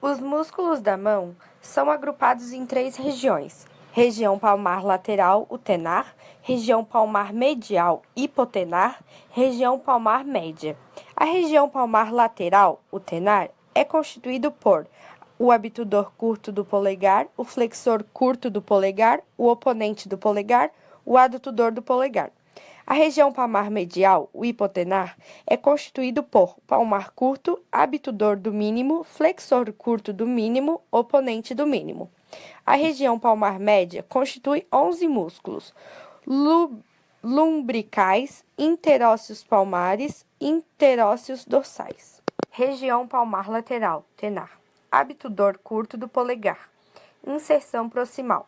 Os músculos da mão são agrupados em 3 regiões: região palmar lateral, o tenar, região palmar medial, hipotenar, região palmar média. A região palmar lateral, o tenar, é constituído por o abdutador curto do polegar, o flexor curto do polegar, o oponente do polegar, o adutador do polegar. A região palmar medial, o hipotenar, é constituído por palmar curto, abdutador do mínimo, flexor curto do mínimo, oponente do mínimo. A região palmar média constitui 11 músculos lumbricais, interósseos palmares, interósseos dorsais. Região palmar lateral, tenar. Abdutador curto do polegar. Inserção proximal,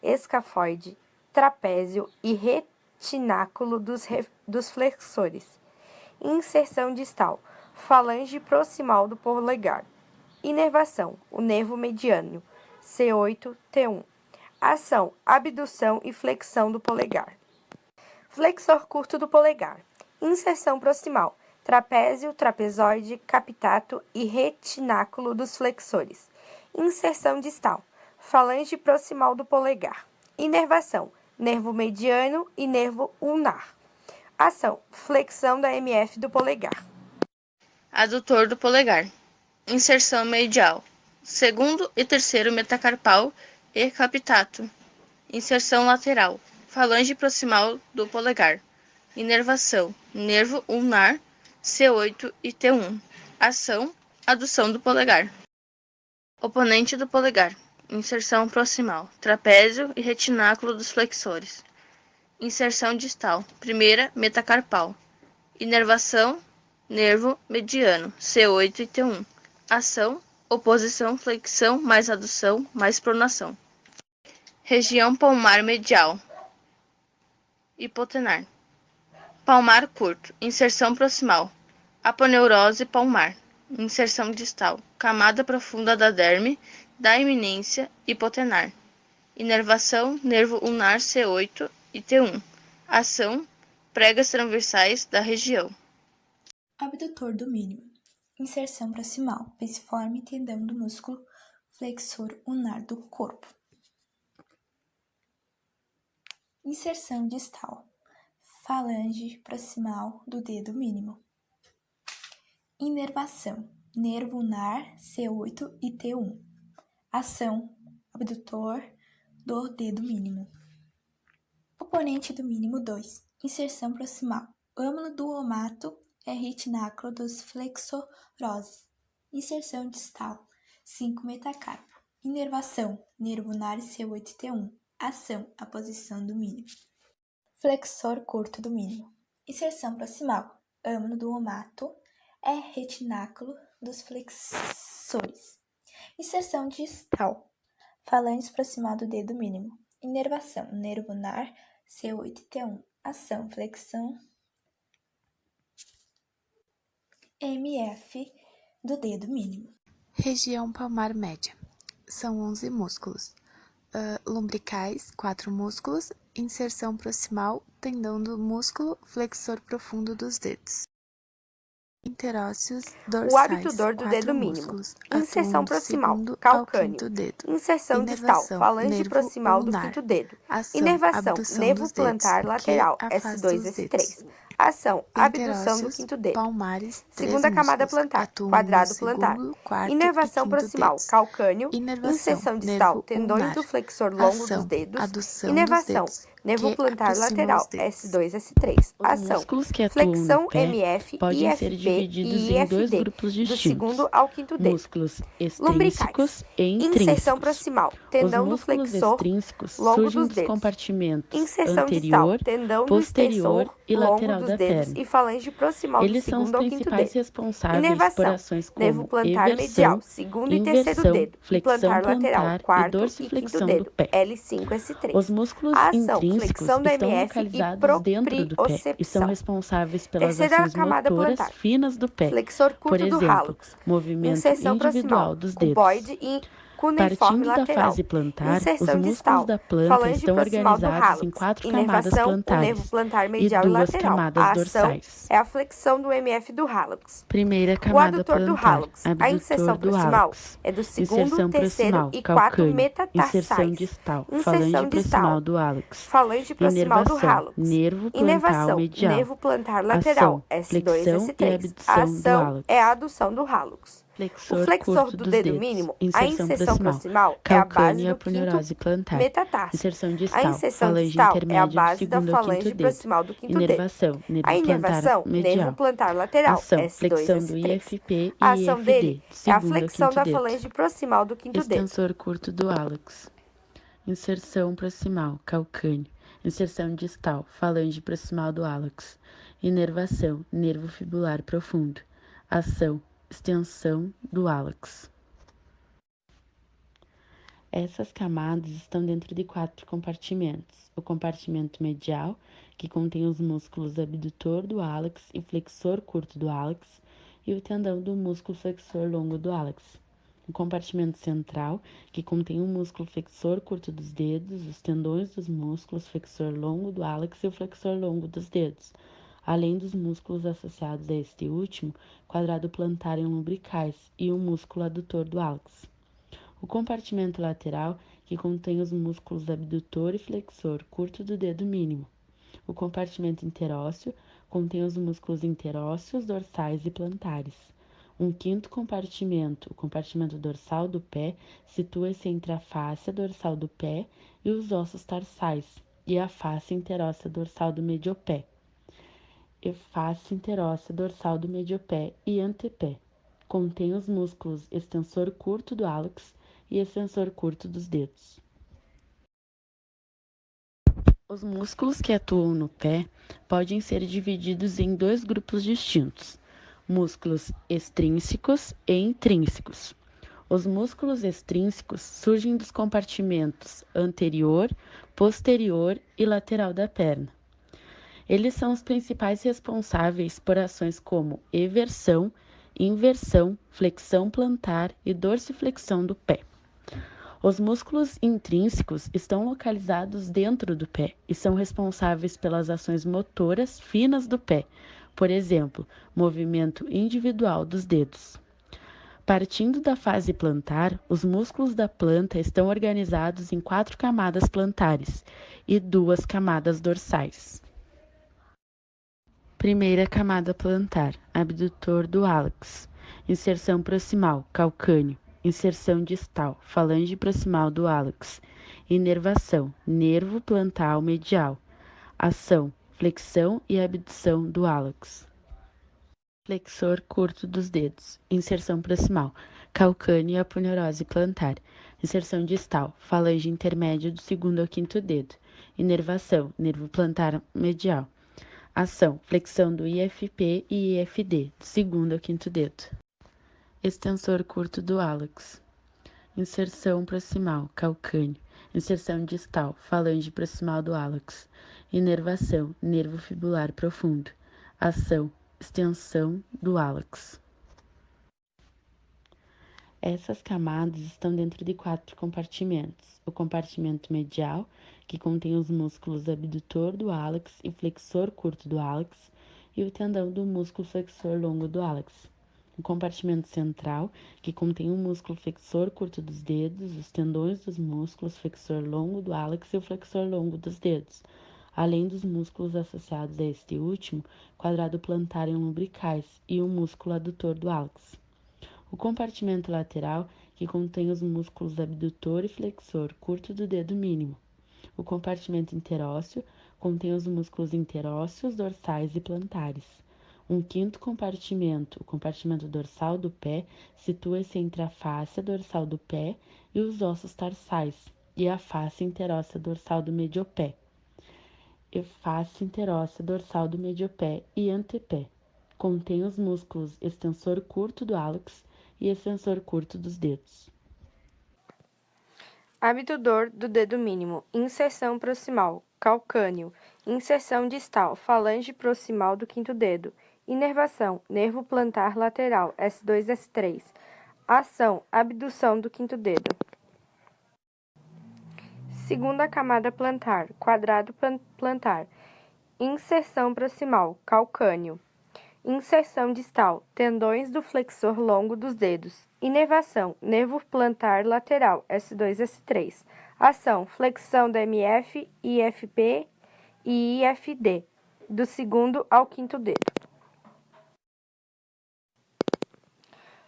escafoide, trapézio e retináculo dos flexores. Inserção distal, falange proximal do polegar. Inervação, o nervo mediano, C8, T1. Ação, abdução e flexão do polegar. Flexor curto do polegar. Inserção proximal, trapézio, trapezoide, capitato e retináculo dos flexores. Inserção distal, falange proximal do polegar. Inervação, nervo mediano e nervo ulnar. Ação, flexão da MF do polegar. Adutor do polegar. Inserção medial, segundo e terceiro metacarpal e capitato. Inserção lateral, falange proximal do polegar. Inervação, nervo ulnar, C8 e T1. Ação, adução do polegar. Oponente do polegar. Inserção proximal, trapézio e retináculo dos flexores. Inserção distal, primeira metacarpal. Inervação, nervo mediano, C8 e T1. Ação, oposição, flexão, mais adução, mais pronação. Região palmar medial. Hipotenar. Palmar curto, inserção proximal. Aponeurose palmar. Inserção distal, camada profunda da derme, da eminência, hipotenar. Inervação, nervo ulnar C8 e T1. Ação, pregas transversais da região. Abdutor do mínimo. Inserção proximal, pisiforme tendão do músculo flexor ulnar do corpo. Inserção distal, falange proximal do dedo mínimo. Inervação, nervo ulnar C8 e T1. Ação, abdutor do dedo mínimo. Oponente do mínimo 2. Inserção proximal, âmago do omato é retináculo dos flexoroses. Inserção distal, 5 metacarpo. Inervação, nervo ulnar C8 e T1. Ação, a posição do mínimo. Flexor curto do mínimo. Inserção proximal, âmago do omato é retináculo dos flexores. Inserção distal, falange proximal do dedo mínimo. Inervação, nervo ulnar C8 e T1. Ação, flexão MF do dedo mínimo. Região palmar média. São 11 músculos. Lumbricais, 4 músculos. Inserção proximal, tendão do músculo, flexor profundo dos dedos. Interósseos dorsais, o abdutador do dedo mínimo. Inserção proximal, calcâneo. Inserção distal, falange proximal do quinto dedo. Inervação, nervo plantar lateral, S2 e S3. Ação, abdução do quinto dedo. Palmares, segunda camada plantar, quadrado plantar. Inervação proximal, calcâneo. Inserção distal, tendões do flexor longo dos dedos. Inervação, nervo plantar lateral, S2 e S3. Ação, flexão MF, IFP e IFD, do segundo ao quinto dedo. Lumbricais, inserção proximal, tendão do flexor longo dos dedos. Inserção distal, tendão do extensor longo dos dedos e falange proximal do segundo ao quinto dedo. Inervação, nervo plantar medial, segundo e terceiro dedo, e plantar lateral, quarto e quinto dedo, L5, S3. Os músculos flexão da MF e propriocepção. E são responsáveis pelas ações motoras finas do pé. Flexor curto Por exemplo, do hálux. movimento Inserção individual proximal, dos dedos. cuboide e cuneiforme Partindo da lateral, fase plantar, os inserção músculos distal, da planta falange estão proximal do organizados em hálux, 4 camadas inervação, o nervo plantares plantar e medial e 2 lateral. camadas A ação dorsais. é a flexão do MF do hálux. Primeira O camada adutor do plantar, hálux, a abdutor inserção do proximal hálux. é do segundo, Inserção terceiro proximal, e quarto calcâneo. Inserção metatarsais. distal, Inserção falange proximal distal, do hálux. falange proximal do Inervação, hálux. nervo plantar Inervação, medial. nervo plantar lateral, Ação, S2, flexão e S3. A abdução do ação hálux. é a adução do hálux. O Flexor flexor curto do dos dedo dedos. mínimo, a Inserção inserção proximal, proximal é a base calcâneo e do quinto aponeurose plantar. metatarso. Inserção A distal, inserção falange distal é a intermédia do base da segundo ao quinto falange dedo. proximal do quinto dedo. Inervação, nervo A plantar inervação, nervo medial. plantar lateral, Ação, S2, flexão do S3. IFP A e ação IFD, dele do é a segundo ao flexão quinto da dedo. falange proximal do quinto dedo. Extensor curto do hálux. Inserção proximal, calcâneo. Inserção distal, falange proximal do hálux. Inervação, nervo fibular profundo. Ação, extensão do hálux. Essas camadas estão dentro de 4 compartimentos. O compartimento medial, que contém os músculos abdutor do hálux e flexor curto do hálux, e o tendão do músculo flexor longo do hálux. O compartimento central, que contém o músculo flexor curto dos dedos, os tendões dos músculos flexor longo do hálux e o flexor longo dos dedos, além dos músculos associados a este último, quadrado plantar e lumbricais, e o músculo adutor do hálux. O compartimento lateral, que contém os músculos abdutor e flexor curto do dedo mínimo. O compartimento interósseo contém os músculos interósseos, dorsais e plantares. Um quinto compartimento, o compartimento dorsal do pé, situa-se entre a face dorsal do pé e os ossos tarsais, e a face interóssea dorsal do mediopé. E face interóssea dorsal do mediopé e antepé. Contém os músculos extensor curto do hálux e extensor curto dos dedos. Os músculos que atuam no pé podem ser divididos em 2 grupos distintos: músculos extrínsecos e intrínsecos. Os músculos extrínsecos surgem dos compartimentos anterior, posterior e lateral da perna. Eles são os principais responsáveis por ações como eversão, inversão, flexão plantar e dorsiflexão do pé. Os músculos intrínsecos estão localizados dentro do pé e são responsáveis pelas ações motoras finas do pé, por exemplo, movimento individual dos dedos. Partindo da fase plantar, os músculos da planta estão organizados em 4 camadas plantares e 2 camadas dorsais. Primeira camada plantar, abdutor do hálux. Inserção proximal, calcâneo. Inserção distal, falange proximal do hálux. Inervação, nervo plantar medial. Ação, flexão e abdução do hálux. Flexor curto dos dedos. Inserção proximal, calcâneo e aponeurose plantar. Inserção distal, falange intermédia do segundo ao quinto dedo. Inervação, nervo plantar medial. Ação, flexão do IFP e IFD, do segundo ao quinto dedo. Extensor curto do hálux. Inserção proximal, calcâneo. Inserção distal, falange proximal do hálux. Inervação, nervo fibular profundo. Ação, extensão do hálux. Essas camadas estão dentro de 4 compartimentos. O compartimento medial, que contém os músculos abdutor do hálux e flexor curto do hálux, e o tendão do músculo flexor longo do hálux. O compartimento central, que contém o músculo flexor curto dos dedos, os tendões dos músculos flexor longo do hálux e o flexor longo dos dedos, além dos músculos associados a este último, quadrado plantar e lumbricais, e o músculo adutor do hálux. O compartimento lateral, que contém os músculos abdutor e flexor curto do dedo mínimo. O compartimento interósseo contém os músculos interósseos, dorsais e plantares. Um quinto compartimento, o compartimento dorsal do pé, situa-se entre a face dorsal do pé e os ossos tarsais, e a face interóssea dorsal do mediopé. E face interóssea dorsal do mediopé e antepé. Contém os músculos extensor curto do hálux e extensor curto dos dedos. Abdudor do dedo mínimo, inserção proximal, calcâneo, inserção distal, falange proximal do quinto dedo, inervação, nervo plantar lateral, S2, S3, ação, abdução do quinto dedo. Segunda camada plantar, quadrado plantar. Inserção proximal, calcâneo. Inserção distal, tendões do flexor longo dos dedos. Inervação, nervo plantar lateral, S2, S3. Ação, flexão da MF, IFP e IFD, do segundo ao quinto dedo.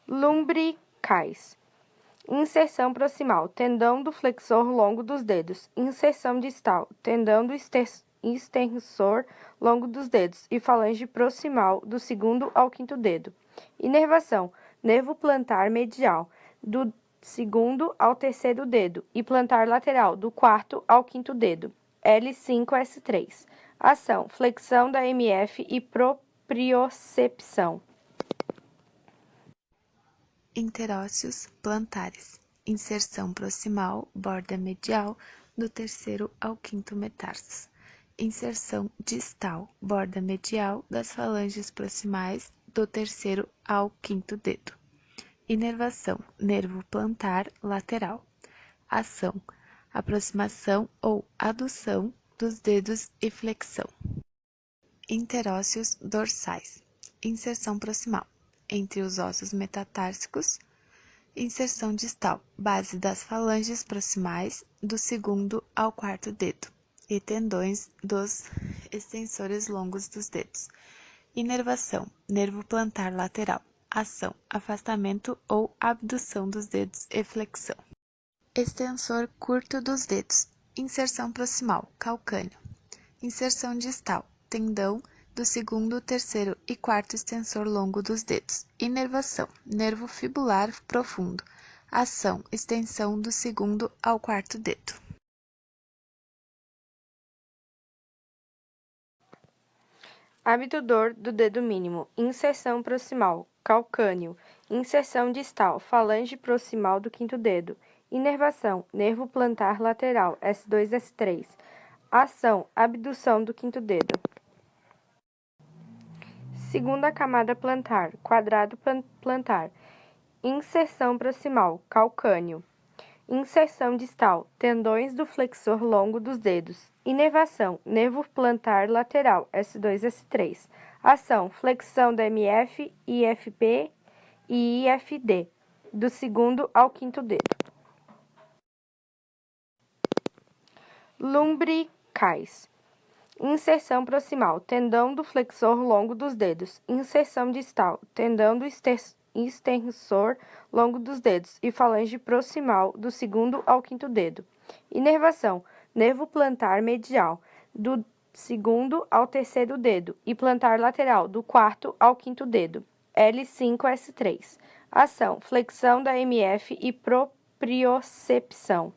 Lumbricais. Inserção proximal, tendão do flexor longo dos dedos. Inserção distal, tendão do extensor longo dos dedos e falange proximal do segundo ao quinto dedo. Inervação, nervo plantar medial, do segundo ao terceiro dedo e plantar lateral, do quarto ao quinto dedo. L5-S3. Ação, flexão da MF e propriocepção. Interósseos plantares. Inserção proximal, borda medial, do terceiro ao quinto metarsos. Inserção distal, borda medial das falanges proximais, do terceiro ao quinto dedo. Inervação, nervo plantar lateral. Ação, aproximação ou adução dos dedos e flexão. Interósseos dorsais. Inserção proximal, entre os ossos metatársicos. Inserção distal, base das falanges proximais, do segundo ao quarto dedo, e tendões dos extensores longos dos dedos. Inervação, nervo plantar lateral. Ação, afastamento ou abdução dos dedos e flexão. Extensor curto dos dedos. Inserção proximal, calcâneo. Inserção distal, tendão do segundo, terceiro e quarto extensor longo dos dedos. Inervação, nervo fibular profundo. Ação, extensão do segundo ao quarto dedo. Abdudor do dedo mínimo. Inserção proximal, calcâneo. Inserção distal, falange proximal do quinto dedo. Inervação, nervo plantar lateral, S2, S3. Ação, abdução do quinto dedo. Segunda camada plantar, quadrado plantar. Inserção proximal, calcâneo. Inserção distal, tendões do flexor longo dos dedos. Inervação, nervo plantar lateral, S2, S3. Ação, flexão da MF, IFP e IFD, do segundo ao quinto dedo. Lumbricais. Inserção proximal, tendão do flexor longo dos dedos. Inserção distal, tendão do extensor longo dos dedos e falange proximal do segundo ao quinto dedo. Inervação, nervo plantar medial, do segundo ao terceiro dedo e plantar lateral, do quarto ao quinto dedo. L5-S3. Ação, flexão da MF e propriocepção.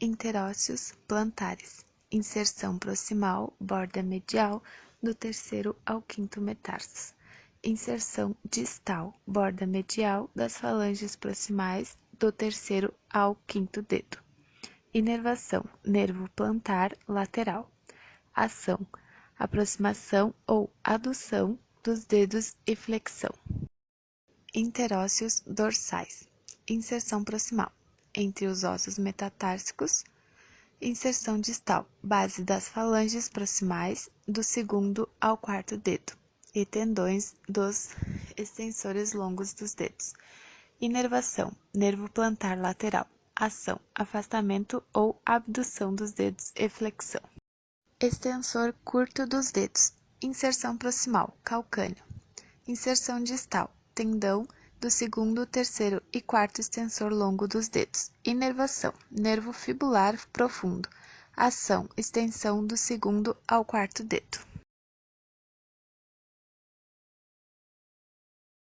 Interósseos plantares. Inserção proximal, borda medial, do terceiro ao quinto metarsos. Inserção distal, borda medial das falanges proximais, do terceiro ao quinto dedo. Inervação, nervo plantar lateral. Ação, aproximação ou adução dos dedos e flexão. Interósseos dorsais. Inserção proximal, entre os ossos metatársicos. Inserção distal, base das falanges proximais, do segundo ao quarto dedo, e tendões dos extensores longos dos dedos. Inervação, nervo plantar lateral. Ação, afastamento ou abdução dos dedos e flexão. Extensor curto dos dedos. Inserção proximal, calcâneo. Inserção distal, tendão do segundo, terceiro e quarto extensor longo dos dedos. Inervação, nervo fibular profundo. Ação, extensão do segundo ao quarto dedo.